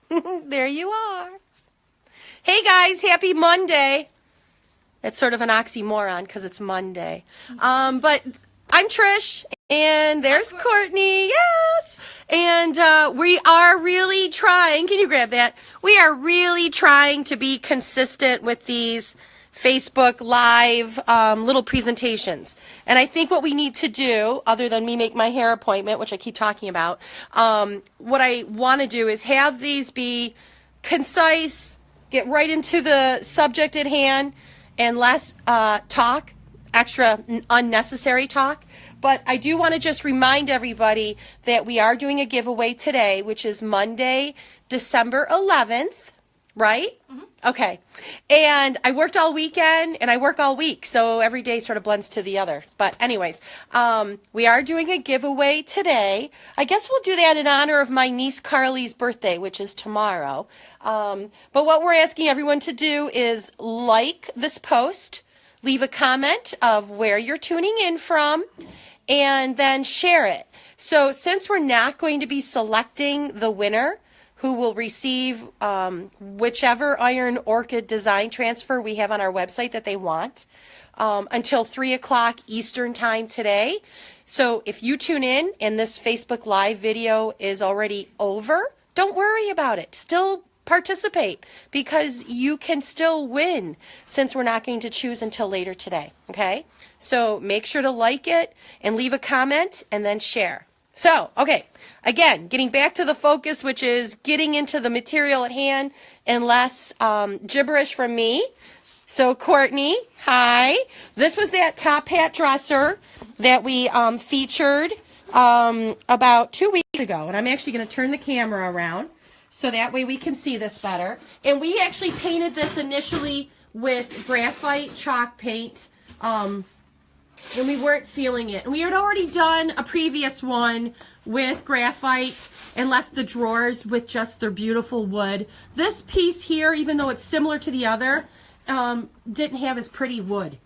There you are. Hey guys, happy Monday. It's sort of an oxymoron because it's Monday. But I'm Trish, and there's Courtney. Yes. And we are really trying. Can you grab that? We are really trying to be consistent with these Facebook Live little presentations. And I think what we need to do, other than me make my hair appointment, which I keep talking about, what I want to do is have these be concise, get right into the subject at hand, and less talk, extra unnecessary talk. But I do want to just remind everybody that we are doing a giveaway today, which is Monday, December 11th, right? Mm-hmm. Okay. And I worked all weekend and I work all week, so every day sort of blends to the other. But anyways, we are doing a giveaway today. I guess we'll do that in honor of my niece Carly's birthday, which is tomorrow. But what we're asking everyone to do is like this post, leave a comment of where you're tuning in from, and then share it. So since we're not going to be selecting the winner who will receive whichever Iron Orchid design transfer we have on our website that they want until 3 o'clock Eastern time today. So if you tune in and this Facebook Live video is already over, don't worry about it. Still participate because you can still win since we're not going to choose until later today. Okay? So make sure to like it and leave a comment and then share. So, okay, again, getting back to the focus, which is getting into the material at hand and less gibberish from me. So, Courtney, hi. This was that top hat dresser that we featured about 2 weeks ago. And I'm actually going to turn the camera around so that way we can see this better. And we actually painted this initially with graphite chalk paint. And we weren't feeling it. And we had already done a previous one with graphite and left the drawers with just their beautiful wood. This piece here, even though it's similar to the other, didn't have as pretty wood.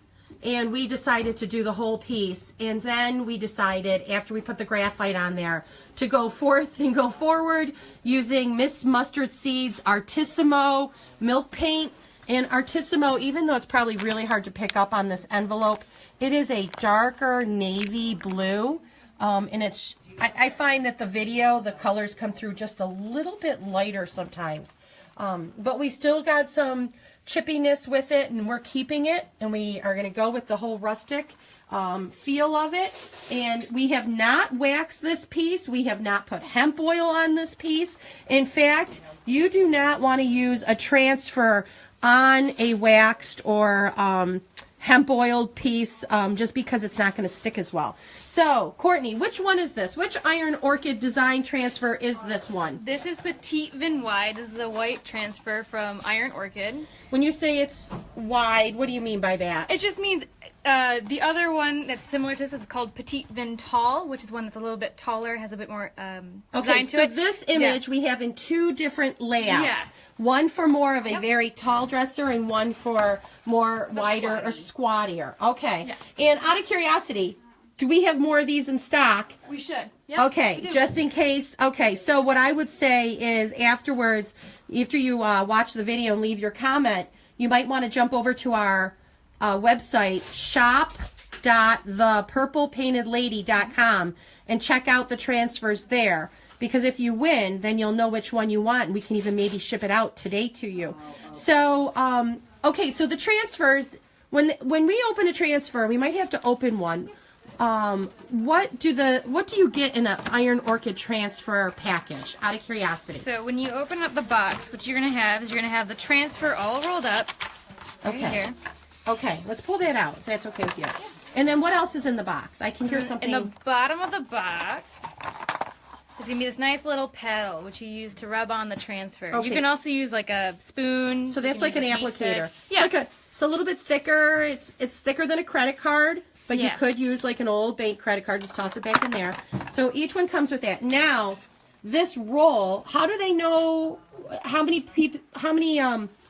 And we decided to do the whole piece. And then we decided, after we put the graphite on there, to go forth and go forward using Miss Mustard Seeds Artissimo milk paint. And Artissimo, even though it's probably really hard to pick up on this envelope, it is a darker navy blue, and it's. I find that the video, the colors come through just a little bit lighter sometimes, but we still got some chippiness with it, and we're keeping it, and we are going to go with the whole rustic feel of it. And we have not waxed this piece. We have not put hemp oil on this piece. In fact, you do not want to use a transfer on a waxed or hemp oiled piece just because it's not going to stick as well. So, Courtney, which one is this? Which Iron Orchid design transfer is this one? This is Petite Vin Wide. This is a white transfer from Iron Orchid. When you say it's wide, what do you mean by that? It just means the other one that's similar to this is called Petite Vin Tall, which is one that's a little bit taller, has a bit more design to it. So this image we have in two different layouts. Yes. One for more of a very tall dresser and one for more wider or squattier. Okay. Yeah. And out of curiosity, do we have more of these in stock? We should. Yep, okay, just in case. Okay, so what I would say is afterwards, after you watch the video and leave your comment, you might want to jump over to our website, shop.thepurplepaintedlady.com, and check out the transfers there. Because if you win, then you'll know which one you want, and we can even maybe ship it out today to you. So, okay, so the transfers, when we open a transfer, we might have to open one. What do you get in an Iron Orchid transfer package, out of curiosity? So when you open up the box, what you're going to have is you're going to have the transfer all rolled up right here. Okay, let's pull that out, if that's okay with you. And then what else is in the box? I can hear something. In the bottom of the box, there's going to be this nice little paddle, which you use to rub on the transfer. Okay. You can also use like a spoon. So that's like an applicator. Yeah. It's a little bit thicker. It's thicker than a credit card, but you could use like an old bank credit card. Just toss it back in there. So each one comes with that. Now, this roll, how do they know how many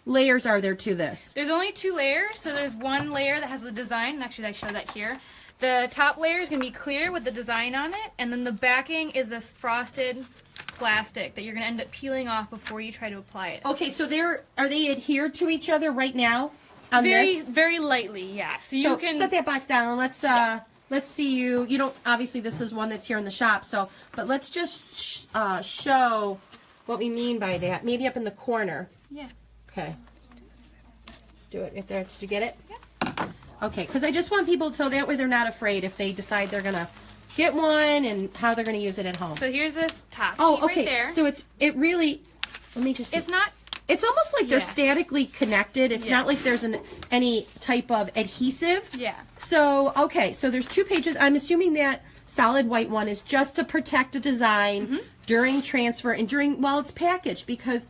layers are there to this? There's only 2 layers. So there's one layer that has the design. Actually, I show that here. The top layer is going to be clear with the design on it, and then the backing is this frosted plastic that you're going to end up peeling off before you try to apply it. Okay, so are they adhered to each other right now on very, this? Very lightly, yeah. So you can set that box down and let's see you. You don't, obviously this is one that's here in the shop, but let's just show what we mean by that. Maybe up in the corner. Yeah. Okay. Do it right there. Did you get it? Yeah. Okay, because I just want people so that way they're not afraid if they decide they're going to get one and how they're going to use it at home. So here's this top sheet okay. right there. So it really, let me just see. It's almost like they're statically connected. It's not like there's any type of adhesive. Yeah. So, okay, so there's 2 pages. I'm assuming that solid white one is just to protect a design during transfer and while it's packaged, because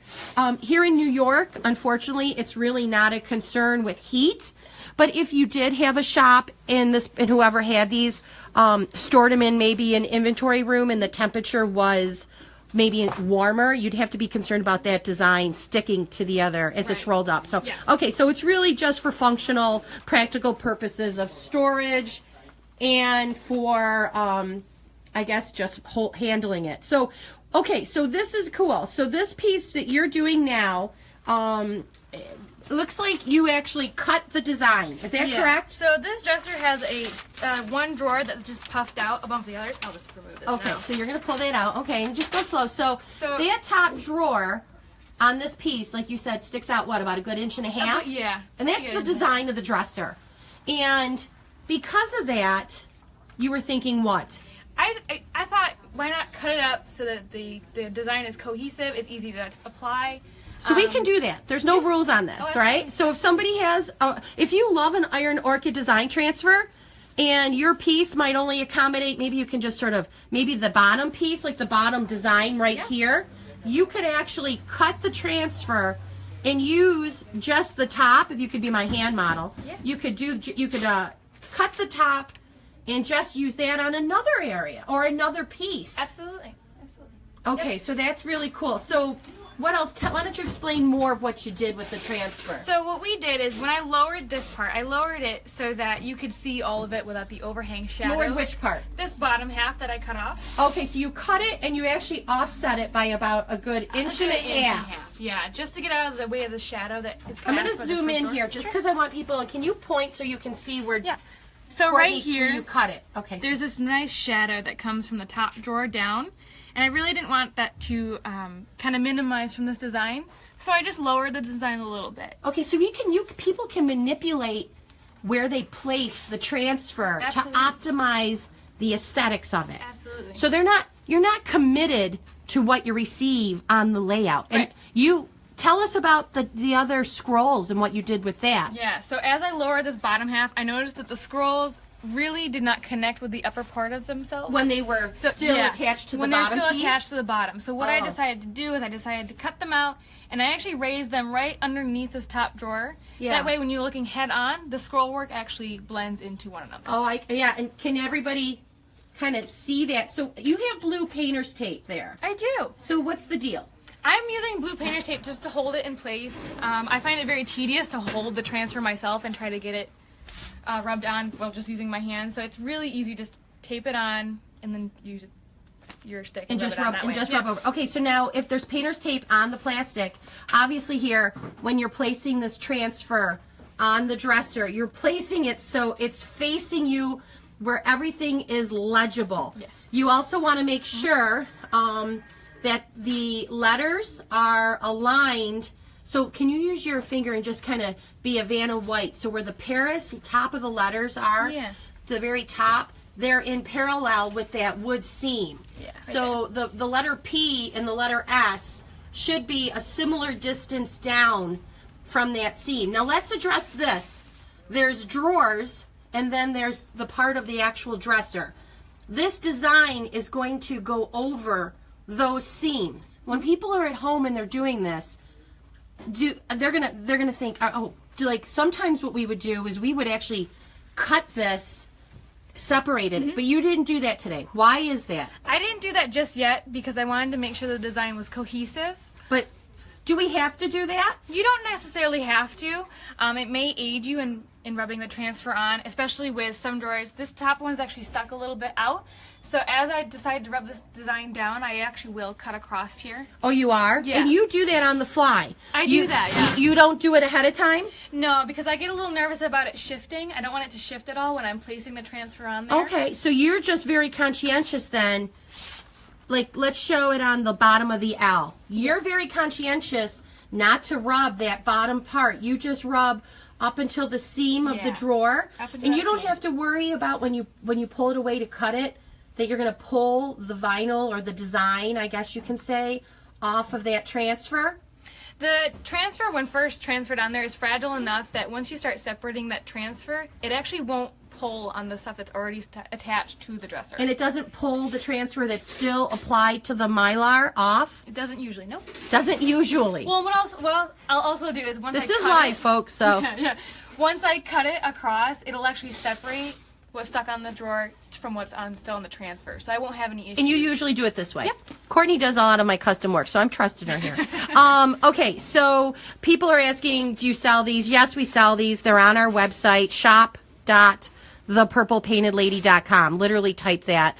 here in New York, unfortunately, it's really not a concern with heat. But if you did have a shop and whoever had these stored them in maybe an inventory room and the temperature was maybe warmer, you'd have to be concerned about that design sticking to the other as it's rolled up. So, okay, so it's really just for functional, practical purposes of storage and for, I guess, just handling it. So, okay, so this is cool. So this piece that you're doing now, it looks like you actually cut the design. Is that correct? So this dresser has a one drawer that's just puffed out above the others. I'll just remove this Okay, now. so you're going to pull that out. Okay, and just go slow. So that top drawer on this piece, like you said, sticks out, what, about a good inch and a half? Yeah. And that's the design of the dresser. And because of that, you were thinking what? I thought, why not cut it up so that the design is cohesive, it's easy to apply. So we can do that. There's no rules on this, right? So if somebody has, if you love an Iron Orchid design transfer, and your piece might only accommodate, maybe you can just sort of, maybe the bottom piece, like the bottom design right here, you could actually cut the transfer and use just the top. If you could be my hand model, you could cut the top and just use that on another area or another piece. Absolutely, absolutely. Okay, so that's really cool. So what else? Why don't you explain more of what you did with the transfer? So what we did is when I lowered this part, I lowered it so that you could see all of it without the overhang shadow. Lowered which part? This bottom half that I cut off. Okay, so you cut it and you actually offset it by about a good inch and a half. Yeah, just to get out of the way of the shadow that is cast. I'm going to zoom in here just because I want people, can you point so you can see where So Courtney, right here, you cut it. Okay. There's this nice shadow that comes from the top drawer down. And I really didn't want that to kind of minimize from this design, so I just lowered the design a little bit. Okay, so people can manipulate where they place the transfer to optimize the aesthetics of it. Absolutely. So you're not committed to what you receive on the layout. And you tell us about the other scrolls and what you did with that. Yeah. So as I lowered this bottom half, I noticed that the scrolls really did not connect with the upper part of themselves. When they were still attached to the bottom piece? When they're still attached to the bottom. So what I decided to do is I decided to cut them out, and I actually raised them right underneath this top drawer. Yeah. That way when you're looking head on, the scroll work actually blends into one another. Oh, and can everybody kind of see that? So you have blue painter's tape there. I do. So what's the deal? I'm using blue painter's tape just to hold it in place. I find it very tedious to hold the transfer myself and try to get it rubbed on while just using my hands, so it's really easy. Just tape it on and then use your stick and just rub over. Okay, so now if there's painter's tape on the plastic, obviously here when you're placing this transfer on the dresser, you're placing it so it's facing you where everything is legible. Yes. You also want to make sure that the letters are aligned. So can you use your finger and just kind of be a Vanna White? So where the Paris top of the letters are, the very top, they're in parallel with that wood seam. Yeah, so the letter P and the letter S should be a similar distance down from that seam. Now let's address this. There's drawers and then there's the part of the actual dresser. This design is going to go over those seams. When people are at home and they're doing this, they're gonna think, sometimes what we would do is we would actually cut this, separated it, but you didn't do that today. Why is that? I didn't do that just yet because I wanted to make sure the design was cohesive. But Do we have to do that? You don't necessarily have to. It may aid you in rubbing the transfer on, especially with some drawers. This top one's actually stuck a little bit out. So as I decide to rub this design down, I actually will cut across here. Oh, you are? Yeah. And you do that on the fly? I do that, yeah. You don't do it ahead of time? No, because I get a little nervous about it shifting. I don't want it to shift at all when I'm placing the transfer on there. Okay, so you're just very conscientious then. Like, let's show it on the bottom of the L. You're very conscientious not to rub that bottom part. You just rub up until the seam of the drawer. And you don't have to worry about when you pull it away to cut it, that you're going to pull the vinyl or the design, I guess you can say, off of that transfer. The transfer, when first transferred on there, is fragile enough that once you start separating that transfer, it actually won't pull on the stuff that's already attached to the dresser. And it doesn't pull the transfer that's still applied to the Mylar off? It doesn't usually, nope. Doesn't usually. Well, what I'll also do is once this I is cut live, it, folks, so. yeah. Once I cut it across, it'll actually separate what's stuck on the drawer from what's still on the transfer. So I won't have any issues. And you usually do it this way? Yep. Courtney does a lot of my custom work, so I'm trusting her here. Okay, so people are asking, do you sell these? Yes, we sell these. They're on our website, shop.thepurplepaintedlady.com. Literally type that.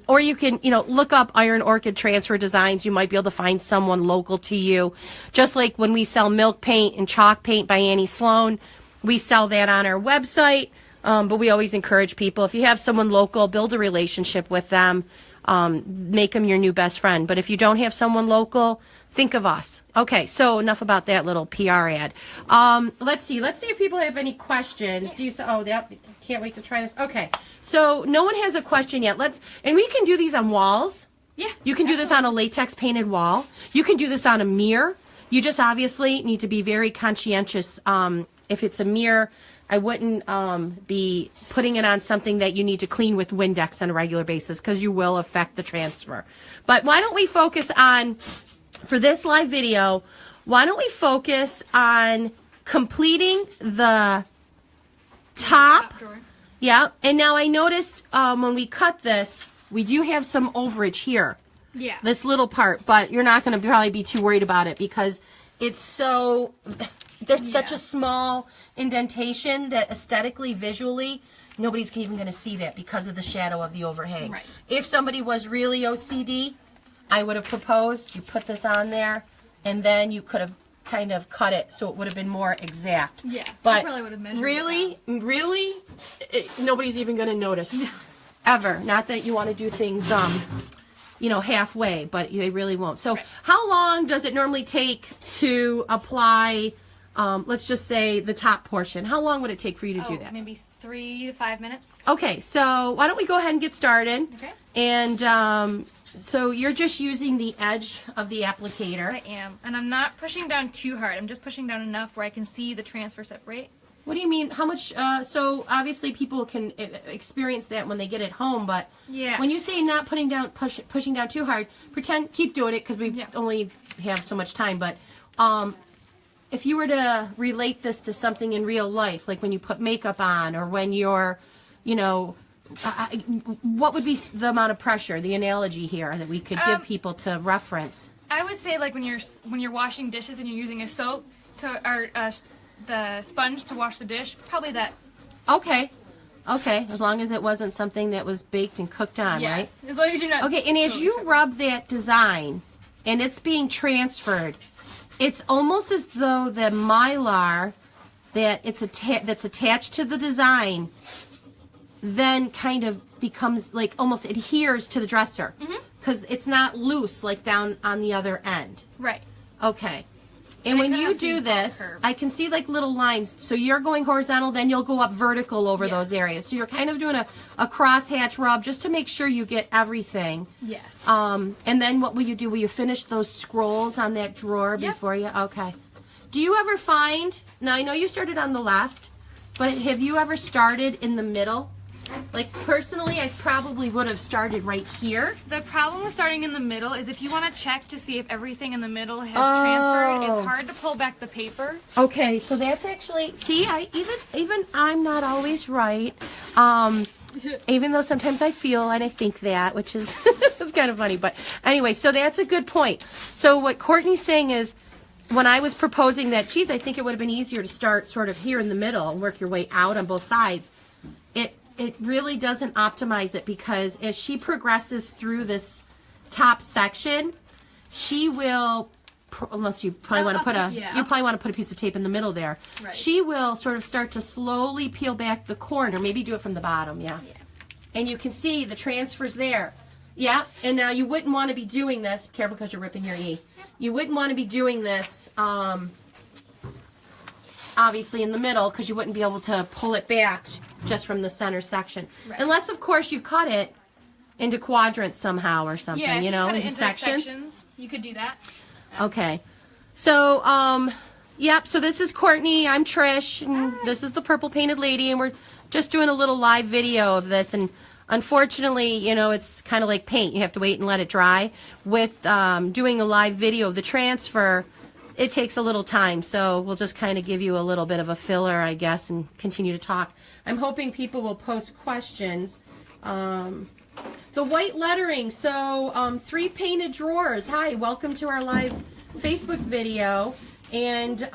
Or you can, look up Iron Orchid Transfer Designs. You might be able to find someone local to you. Just like when we sell Milk Paint and Chalk Paint by Annie Sloan, we sell that on our website. But we always encourage people, if you have someone local, build a relationship with them, make them your new best friend. But if you don't have someone local, think of us. Okay, so enough about that little PR ad. Let's see if people have any questions. Can't wait to try this. Okay, so no one has a question yet. And we can do these on walls. Yeah. You can do this on a latex painted wall. You can do this on a mirror. You just obviously need to be very conscientious. If it's a mirror, I wouldn't be putting it on something that you need to clean with Windex on a regular basis, because you will affect the transfer. But why don't we focus on, for this live video, why don't we focus on completing the top? Yeah, and now I noticed when we cut this, we do have some overage here. Yeah. This little part, but you're not going to probably be too worried about it because it's so... There's such a small indentation that aesthetically, visually, nobody's even going to see that because of the shadow of the overhang. Right. If somebody was really OCD, I would have proposed you put this on there, and then you could have kind of cut it so it would have been more exact. Yeah, but I probably would have measured really, nobody's even going to notice. No. Ever. Not that you want to do things, halfway, but they really won't. So how long does it normally take to apply... let's just say the top portion. How long would it take for you to do that? Maybe 3 to 5 minutes. Okay, so why don't we go ahead and get started? Okay. And so you're just using the edge of the applicator. I am. And I'm not pushing down too hard. I'm just pushing down enough where I can see the transfer separate. What do you mean? How much? So obviously people can experience that when they get it home, but when you say not pushing down too hard, keep doing it because we only have so much time, but if you were to relate this to something in real life, like when you put makeup on or when you're, what would be the amount of pressure, the analogy here that we could give people to reference? I would say like when you're washing dishes and you're using a soap or the sponge to wash the dish, probably that. Okay, as long as it wasn't something that was baked and cooked on, right? Yes, as long as you're not. Okay, and as you rub that design and it's being transferred, it's almost as though the Mylar that's attached to the design then kind of becomes like almost adheres to the dresser because it's not loose like down on the other end. Right. Okay. And when you do this, I can see like little lines. So you're going horizontal, then you'll go up vertical over those areas. So you're kind of doing a crosshatch rub just to make sure you get everything. Yes. And then what will you do? Will you finish those scrolls on that drawer before you? Okay. Do you ever find, now I know you started on the left, but have you ever started in the middle? Like personally, I probably would have started right here. The problem with starting in the middle is if you want to check to see if everything in the middle has transferred, it's hard to pull back the paper. Okay, so that's actually, see, even I'm not always right. Even though sometimes I feel and I think that, which is it's kind of funny, but anyway, so that's a good point. So what Courtney's saying is, when I was proposing that, geez, I think it would have been easier to start sort of here in the middle and work your way out on both sides. It really doesn't optimize it, because as she progresses through this top section, she will, unless you probably want to put you probably want to put a piece of tape in the middle there. Right. She will sort of start to slowly peel back the corner. Maybe do it from the bottom, yeah. And you can see the transfers there. Yeah, and now you wouldn't want to be doing this. Careful, because you're ripping your E. You wouldn't want to be doing this, obviously, in the middle, because you wouldn't be able to pull it back just from the center section. Right. Unless, of course, you cut it into quadrants somehow or something, yeah, you know, cut it into sections. You could do that. Okay. So, yep, so this is Courtney, I'm Trish, and this is the Purple Painted Lady, and we're just doing a little live video of this. And unfortunately, you know, it's kind of like paint. You have to wait and let it dry. With doing a live video of the transfer, it takes a little time, so we'll just kind of give you a little bit of a filler, I guess, and continue to talk. I'm hoping people will post questions. The white lettering, so 3 painted drawers. Hi, welcome to our live Facebook video. And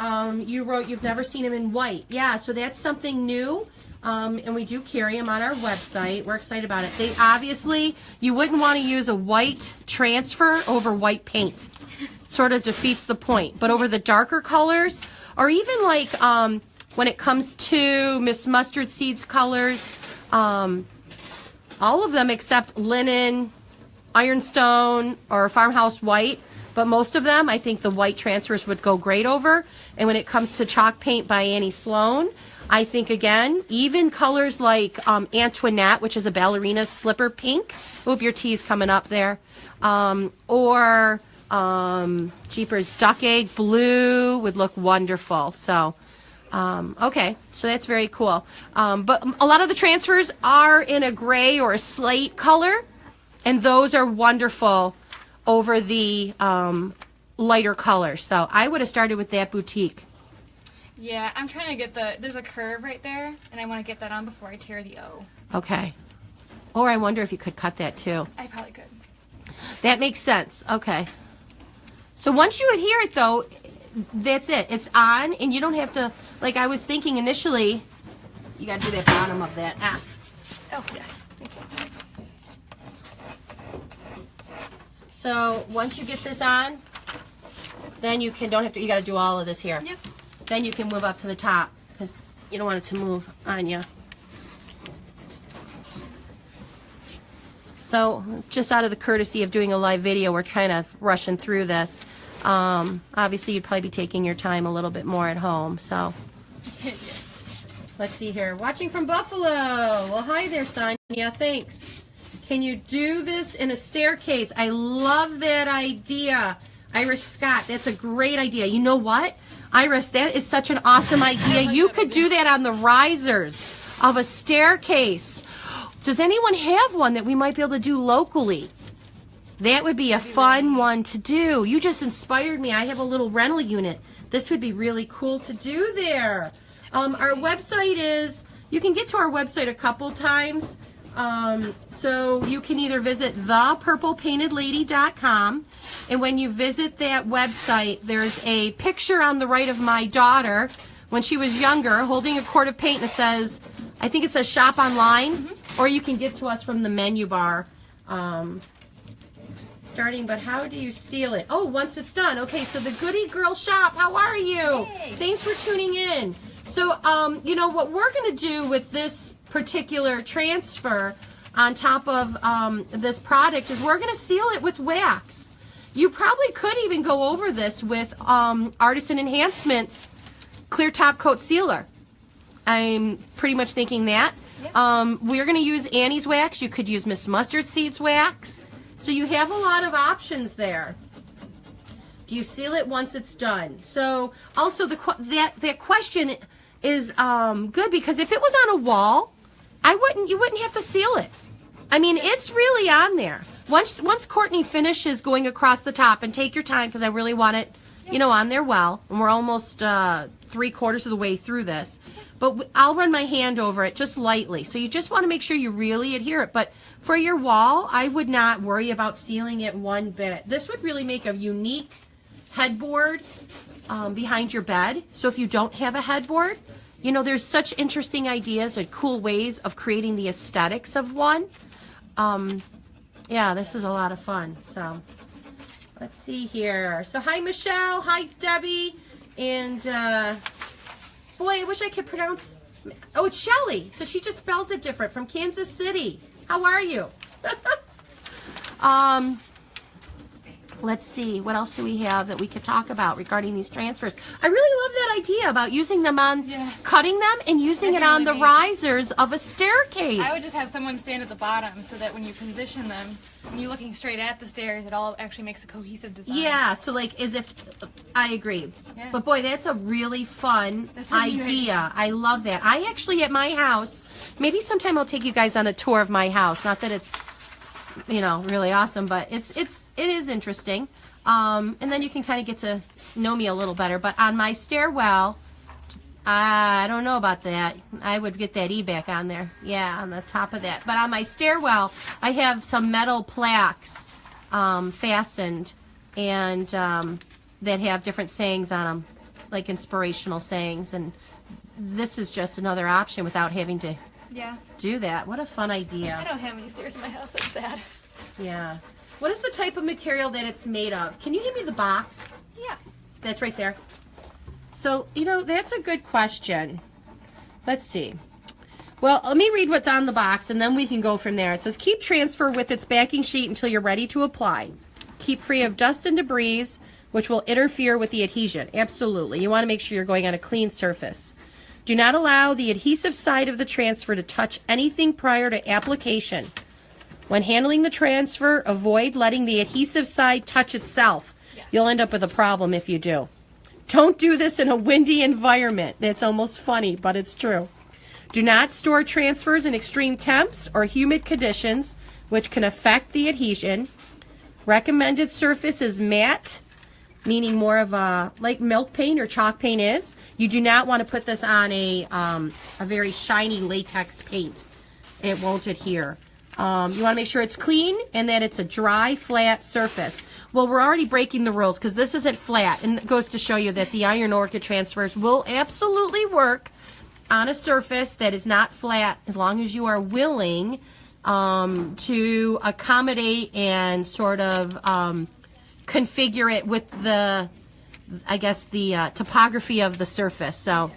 you wrote you've never seen them in white. Yeah, so that's something new. And we do carry them on our website. We're excited about it. They obviously, you wouldn't want to use a white transfer over white paint. Sort of defeats the point. But over the darker colors, or even like when it comes to Miss Mustard Seed's colors, all of them except linen, ironstone, or farmhouse white, but most of them, I think the white transfers would go great over. And when it comes to chalk paint by Annie Sloan, I think, again, even colors like Antoinette, which is a ballerina slipper pink. Oop, your T's coming up there. Or Jeepers Duck Egg Blue would look wonderful. So, okay, so that's very cool. But a lot of the transfers are in a gray or a slate color, and those are wonderful over the lighter colors. So I would have started with that boutique. Yeah, I'm trying to get there's a curve right there, and I want to get that on before I tear the O. Okay. Or I wonder if you could cut that too. I probably could. That makes sense. Okay. So once you adhere it, though, that's it. It's on, and you don't have to, like I was thinking initially, you got to do that bottom of that F. Oh, yes. Thank you. So once you get this on, then you got to do all of this here. Yep. Then you can move up to the top, because you don't want it to move on you. So just out of the courtesy of doing a live video, we're kind of rushing through this. Obviously, you'd probably be taking your time a little bit more at home. So let's see here. Watching from Buffalo. Well, hi there, Sonia. Thanks. Can you do this in a staircase? I love that idea. Iris Scott, that's a great idea. You know what? Iris, that is such an awesome idea. You could do that on the risers of a staircase. Does anyone have one that we might be able to do locally? That would be a fun one to do. You just inspired me. I have a little rental unit. This would be really cool to do there. Our website is, you can get to our website a couple times. So you can either visit thepurplepaintedlady.com, and when you visit that website, there's a picture on the right of my daughter when she was younger holding a quart of paint, and it says, I think it says shop online, or you can get to us from the menu bar. Starting, but how do you seal it? Oh, once it's done. Okay, so the Goody Girl Shop, how are you? Hey. Thanks for tuning in. So, you know, what we're going to do with this particular transfer on top of this product is we're going to seal it with wax. You probably could even go over this with Artisan Enhancement's Clear Top Coat Sealer. I'm pretty much thinking that. Yep. We're going to use Annie's wax. You could use Miss Mustard Seed's wax. So you have a lot of options there. Do you seal it once it's done? So also that question is good, because if it was on a wall, you wouldn't have to seal it. I mean, it's really on there. Once Courtney finishes going across the top, and take your time because I really want it, you know, on there well. And we're almost 3/4 of the way through this. But I'll run my hand over it just lightly. So you just want to make sure you really adhere it. But for your wall, I would not worry about sealing it one bit. This would really make a unique headboard behind your bed. So if you don't have a headboard, you know, there's such interesting ideas and cool ways of creating the aesthetics of one. Yeah, this is a lot of fun. So let's see here. So hi, Michelle. Hi, Debbie. And boy, I wish I could pronounce. Oh, it's Shelly. So she just spells it different, from Kansas City. How are you? Let's see, what else do we have that we could talk about regarding these transfers? I really love that idea about using them on, cutting them and using it on the risers of a staircase. I would just have someone stand at the bottom so that when you position them, when you're looking straight at the stairs, it all actually makes a cohesive design. Yeah, so like as if, I agree. Yeah. But boy, that's a really fun idea. I love that. I actually, at my house, maybe sometime I'll take you guys on a tour of my house. Not that it's, you know, really awesome, but it is interesting. And then you can kind of get to know me a little better. But on my stairwell, I don't know about that. I would get that E back on there. Yeah, on the top of that. But on my stairwell, I have some metal plaques fastened, and that have different sayings on them, like inspirational sayings. And this is just another option without having to do that. What a fun idea. I don't have any stairs in my house. That's sad. Yeah. What is the type of material that it's made of? Can you give me the box? Yeah. That's right there. So, you know, that's a good question. Let's see. Well, let me read what's on the box, and then we can go from there. It says, keep transfer with its backing sheet until you're ready to apply. Keep free of dust and debris, which will interfere with the adhesion. Absolutely. You want to make sure you're going on a clean surface. Do not allow the adhesive side of the transfer to touch anything prior to application. When handling the transfer, avoid letting the adhesive side touch itself. You'll end up with a problem if you do. Don't do this in a windy environment. That's almost funny, but it's true. Do not store transfers in extreme temps or humid conditions, which can affect the adhesion. Recommended surface is matte, meaning more of a, like milk paint or chalk paint is. You do not want to put this on a very shiny latex paint. It won't adhere. You want to make sure it's clean and that it's a dry, flat surface. Well, we're already breaking the rules because this isn't flat, and it goes to show you that the Iron Orchid transfers will absolutely work on a surface that is not flat as long as you are willing to accommodate and sort of configure it with the, I guess, the topography of the surface. So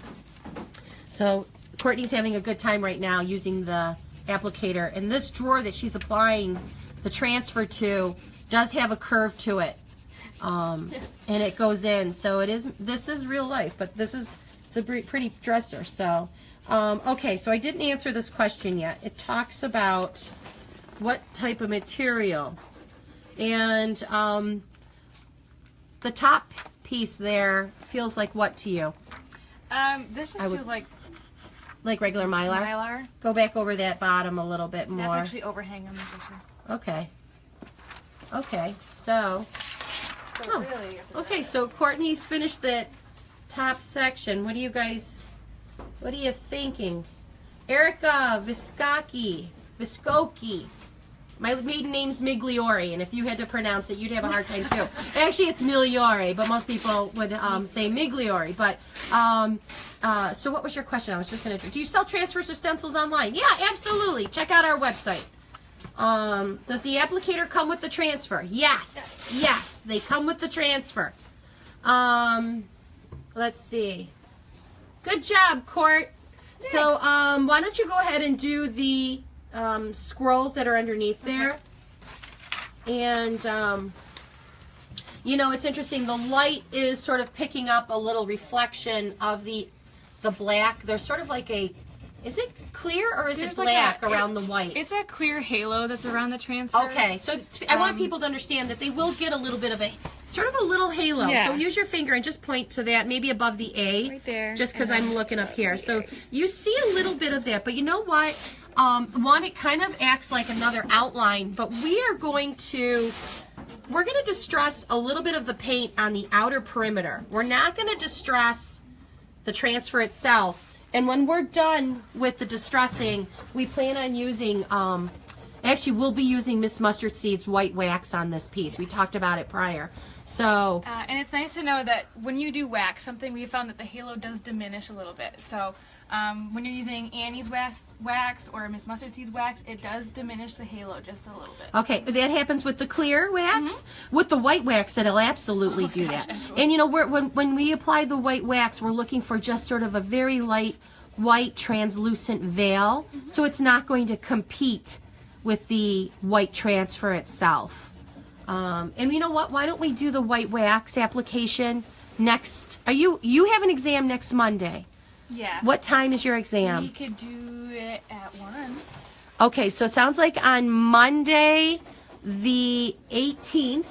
Courtney's having a good time right now using the applicator, and this drawer that she's applying the transfer to does have a curve to it, and it goes in. So this is real life, but it's a pretty dresser. So okay, so I didn't answer this question yet. It talks about what type of material, and the top piece there feels like what to you? This just feels like regular mylar? Mylar. Go back over that bottom a little bit more. That's actually overhang on the picture. Okay. Okay, so really, okay, so Courtney's finished that top section. What are you thinking? Erica Viscoki. My maiden name's Migliore, and if you had to pronounce it, you'd have a hard time too. Actually, it's Migliore, but most people would say Migliore. But so what was your question? I was just going to. Do you sell transfers or stencils online? Yeah, absolutely. Check out our website. Does the applicator come with the transfer? Yes. Yes, they come with the transfer. Let's see. Good job, Court. Nice. So why don't you go ahead and do the scrolls that are underneath there. And you know, it's interesting, the light is sort of picking up a little reflection of the black. There's sort of like a, is it clear or is it black around the white? It's a clear halo that's around the transfer. Okay, so I want people to understand that they will get a little bit of a, sort of a little halo. Yeah. So use your finger and just point to that, maybe above the A. Right there. Just because I'm looking up here. So you see a little bit of that, but you know what? One, it kind of acts like another outline, but we're going to distress a little bit of the paint on the outer perimeter. We're not going to distress the transfer itself. And when we're done with the distressing, we plan on using Actually, we'll be using Miss Mustard Seed's white wax on this piece. We talked about it prior. So, and it's nice to know that when you do wax, something we found that the halo does diminish a little bit. So when you're using Annie's wax or Miss Mustard Seed's wax, it does diminish the halo just a little bit. okay, that happens with the clear wax. With the white wax, it'll absolutely do gosh, that. absolutely. And you know, when we apply the white wax, we're looking for just sort of a very light white translucent veil, so it's not going to compete with the white transfer itself. And you know what? Why don't we do the white wax application next? You have an exam next Monday. Yeah. What time is your We exam? could do it at 1. Okay, so it sounds like on Monday, the 18th,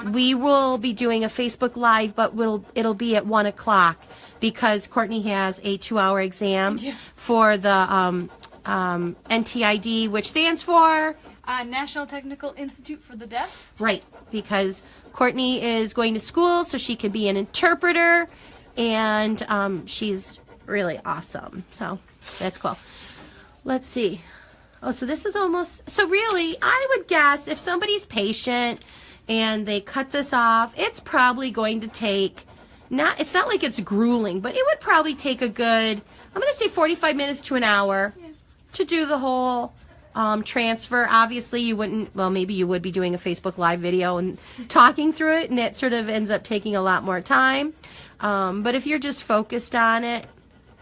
we will be doing a Facebook Live, but it'll be at 1 o'clock because Courtney has a 2-hour exam for the NTID, which stands for? National Technical Institute for the Deaf. Right, because Courtney is going to school so she can be an interpreter, and she's really awesome. So that's cool. Let's see. Oh, so this is almost, so really, I would guess if somebody's patient and they cut this off, it's probably going to take, it's not like it's grueling, but it would probably take a good, I'm going to say 45 minutes to an hour to do the whole transfer. Obviously, you wouldn't, well, maybe you would be doing a Facebook Live video and talking through it, and that sort of ends up taking a lot more time. But if you're just focused on it,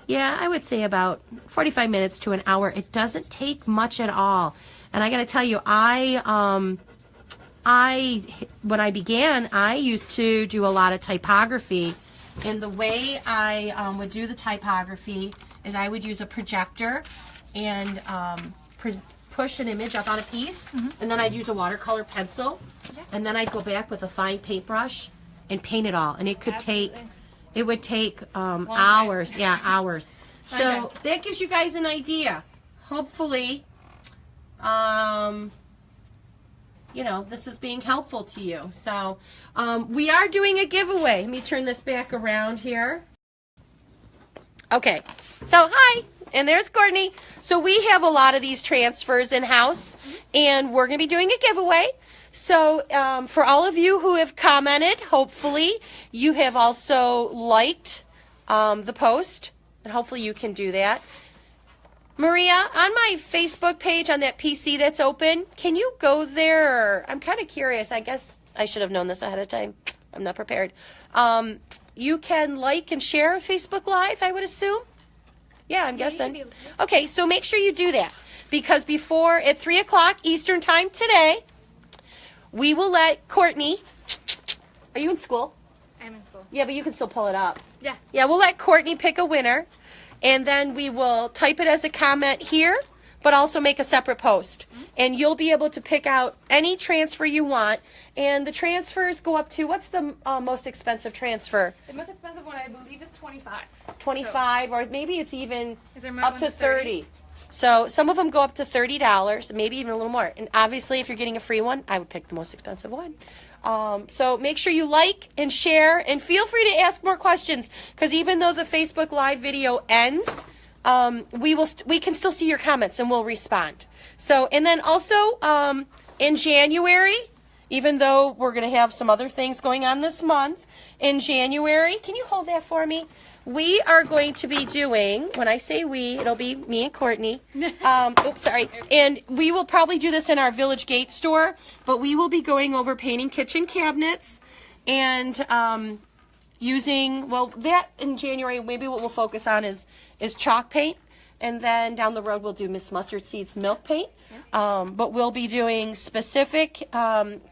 yeah, I would say about 45 minutes to an hour. It doesn't take much at all. And I got to tell you, when I began, I used to do a lot of typography. And the way I would do the typography is I would use a projector and push an image up on a piece, and then I'd use a watercolor pencil, and then I'd go back with a fine paintbrush and paint it all. And it could it would take hours. Yeah, hours. So that gives you guys an idea. Hopefully, you know, this is being helpful to you. So we are doing a giveaway. Let me turn this back around here. Okay, so hi, and there's Courtney. So we have a lot of these transfers in-house, and we're going to be doing a giveaway. So for all of you who have commented, hopefully you have also liked the post, and hopefully you can do that. Maria, on my Facebook page on that PC that's open, can you go there? I'm kind of curious. I guess I should have known this ahead of time. I'm not prepared. You can like and share a Facebook Live, I would assume. Yeah, I'm guessing. Okay, so make sure you do that, because before, at 3 o'clock Eastern time today, we will let Courtney, are you in school? I'm in school. Yeah, but you can still pull it up. Yeah. Yeah, we'll let Courtney pick a winner, and then we will type it as a comment here, but also make a separate post. And you'll be able to pick out any transfer you want. And the transfers go up to, what's the most expensive transfer? The most expensive one, I believe, is $25. 25, or maybe it's even Is there up to 30. So some of them go up to $30, maybe even a little more. And obviously, if you're getting a free one, I would pick the most expensive one. So make sure you like and share, and feel free to ask more questions, because even though the Facebook Live video ends, we can still see your comments and we'll respond. So, and then also in January, even though we're going to have some other things going on this month, in January, can you hold that for me? We are going to be doing, when I say we, it'll be me and Courtney. Oops, sorry. And we will probably do this in our Village Gate store, but we will be going over painting kitchen cabinets and using, well, that in January, maybe what we'll focus on is chalk paint. And then down the road, we'll do Miss Mustard Seed's milk paint. But we'll be doing specific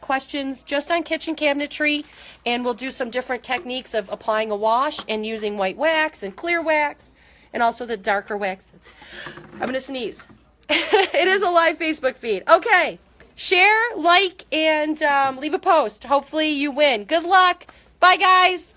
questions just on kitchen cabinetry, and we'll do some different techniques of applying a wash and using white wax and clear wax, and also the darker wax. I'm going to sneeze. It is a live Facebook feed. Okay, share, like, and leave a post. Hopefully you win. Good luck. Bye, guys.